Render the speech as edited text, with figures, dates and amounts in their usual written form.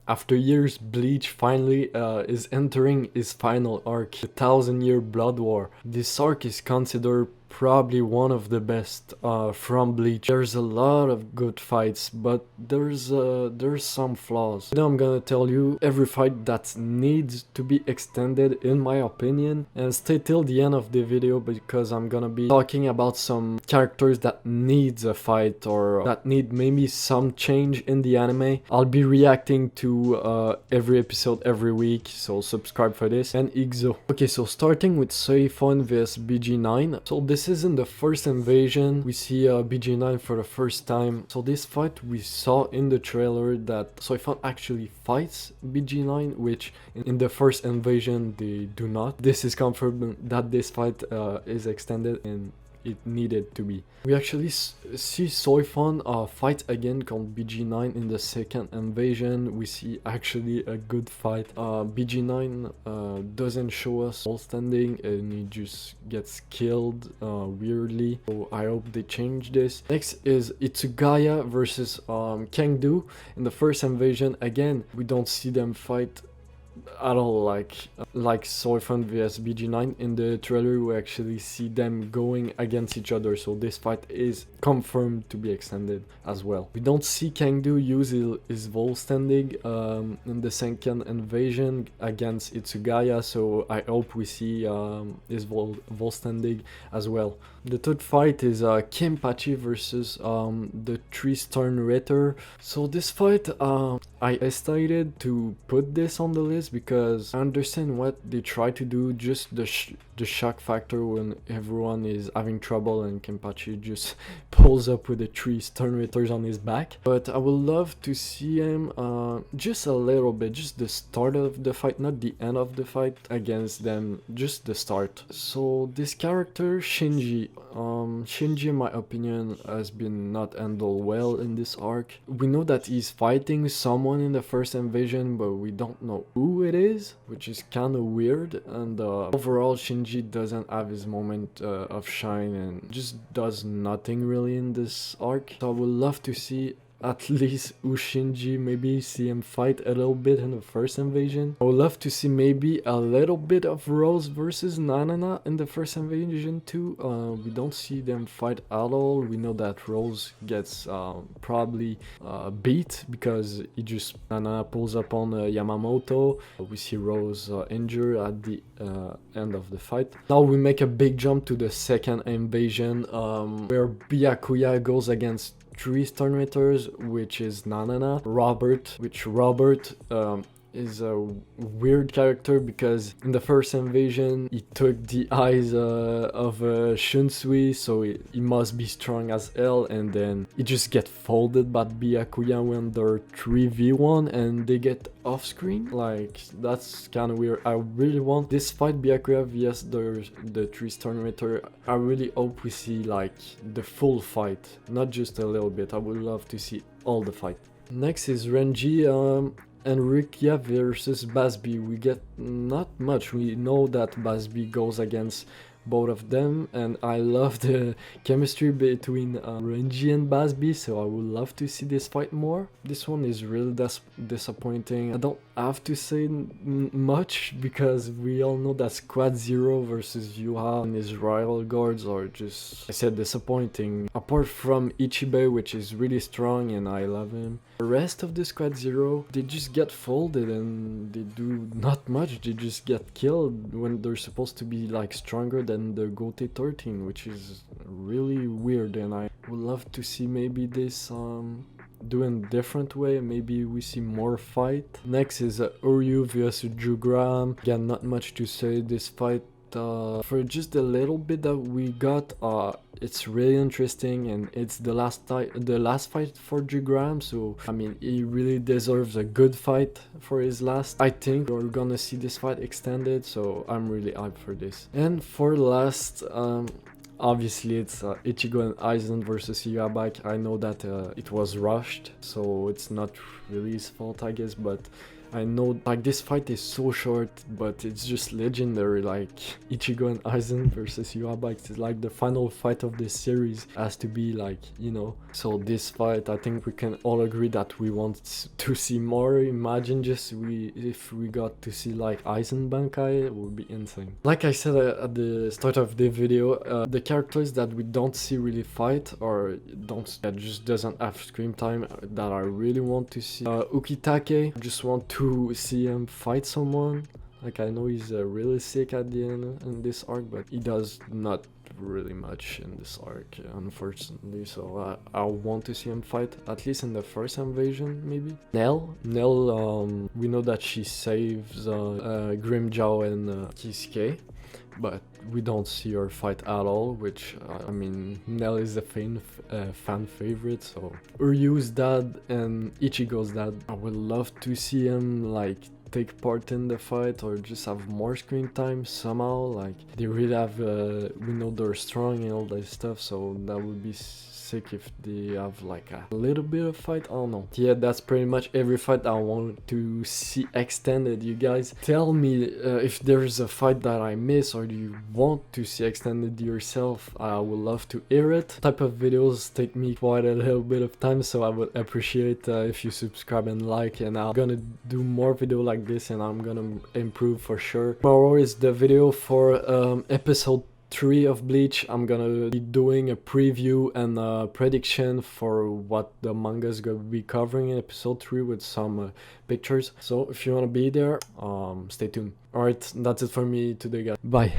After years, Bleach finally is entering his final arc, the 1,000-year Blood War. This arc is considered probably one of the best from Bleach. There's a lot of good fights, but there's some flaws. Now I'm gonna tell you every fight that needs to be extended in my opinion, and stay till the end of the video because I'm gonna be talking about some characters that needs a fight or that need maybe some change in the anime. I'll be reacting to every episode every week, so subscribe for this. And Ixo. Okay, so starting with Soifon vs BG9. So this is in the first invasion. We see BG9 for the first time. So this fight we saw in the trailer that Soifon actually fights BG9, which in the first invasion they do not. This is confirmed that this fight is extended and it needed to be. We actually see Soifon fight again called BG9 in the second invasion. We see actually a good fight. BG9 doesn't show us all standing and he just gets killed weirdly. So I hope they change this. Next is Itsugaya versus Kangdu. In the first invasion, again, we don't see them fight at all like Soifon vs BG9. In the trailer we actually see them going against each other, so this fight is confirmed to be extended as well. We don't see Kangdu use his Vol standing in the second invasion against Itsugaya, so I hope we see his Vol standing as well. The third fight is Kenpachi versus the 3-star narrator. So this fight I decided to put this on the list because I understand what they try to do, just the shock factor when everyone is having trouble and Kenpachi just pulls up with the 3-star narrators on his back. But I would love to see him just a little bit, just the start of the fight, not the end of the fight against them, just the start. So this character, Shinji, in my opinion has been not handled well in this arc. We know that he's fighting someone in the first invasion, but we don't know who it is, which is kind of weird. And overall, Shinji doesn't have his moment of shine and just does nothing really in this arc. So I would love to see at least Shinji, maybe see him fight a little bit in the first invasion. I would love to see maybe a little bit of Rose versus Nanana in the first invasion too. We don't see them fight at all. We know that Rose gets probably beat because Nanana pulls up on Yamamoto. We see Rose injured at the end of the fight. Now we make a big jump to the second invasion where Byakuya goes against 3-star narrators, which is Nanana. Robert is a weird character because in the first invasion he took the eyes of Shunsui, so he must be strong as hell, and then he just get folded by Byakuya when they're 3v1 and they get off screen. Like, that's kind of weird. I really want this fight, Byakuya vs the 3-star narrator. I really hope we see like the full fight, not just a little bit. I would love to see all the fight. Next is Renji and Rukia versus Basby. We get not much. We know that Basby goes against both of them, and I love the chemistry between Renji and Basby, so I would love to see this fight more. This one is really disappointing. I don't have to say much because we all know that Squad Zero versus Yuha and his rival guards are just, I said, disappointing. Apart from Ichibe, which is really strong and I love him, the rest of the Squad Zero, they just get folded and they do not much. They just get killed when they're supposed to be like stronger than the Gote 13, which is really weird, and I would love to see maybe this doing different way. Maybe we see more fight. Next is Uryu vs Jugram. Again, not much to say. This fight, for just a little bit that we got, it's really interesting, and it's the last fight for Jugram, so I mean, he really deserves a good fight for his last. I think we're gonna see this fight extended, so I'm really hyped for this. And for last, obviously it's Ichigo and Aizen versus Yabak. I know that it was rushed, so it's not really his fault, I guess, but I know like this fight is so short, but it's just legendary. Like Ichigo and Aizen versus Yuaba, it's like the final fight of this series, has to be like, you know. So this fight, I think we can all agree that we want to see more. Imagine just if we got to see like Aizen Bankai, it would be insane. Like I said at the start of the video, the characters that we don't see really fight, or that just doesn't have screen time, that I really want to see. Ukitake, just want to see him fight someone. Like I know he's really sick at the end in this arc, but he does not really much in this arc, unfortunately. So I want to see him fight, at least in the first invasion, maybe. Nell, we know that she saves Grimjaw and Kisuke, but we don't see her fight at all, which I mean, Nell is a fan favorite, so Uryu's dad and Ichigo's dad, I would love to see him like take part in the fight or just have more screen time somehow. Like they really have we know they're strong and all that stuff, so that would be sick if they have like a little bit of fight. I don't know. Yeah, that's pretty much every fight I want to see extended. You guys tell me if there's a fight that I miss or do you want to see extended yourself. I would love to hear it. Type of videos take me quite a little bit of time, so I would appreciate if you subscribe and like, and I'm gonna do more video like this and I'm gonna improve for sure. Tomorrow is the video for episode 3 of Bleach. I'm gonna be doing a preview and a prediction for what the manga is gonna be covering in episode 3 with some pictures. So if you wanna be there, stay tuned. Alright, that's it for me today, guys. Bye.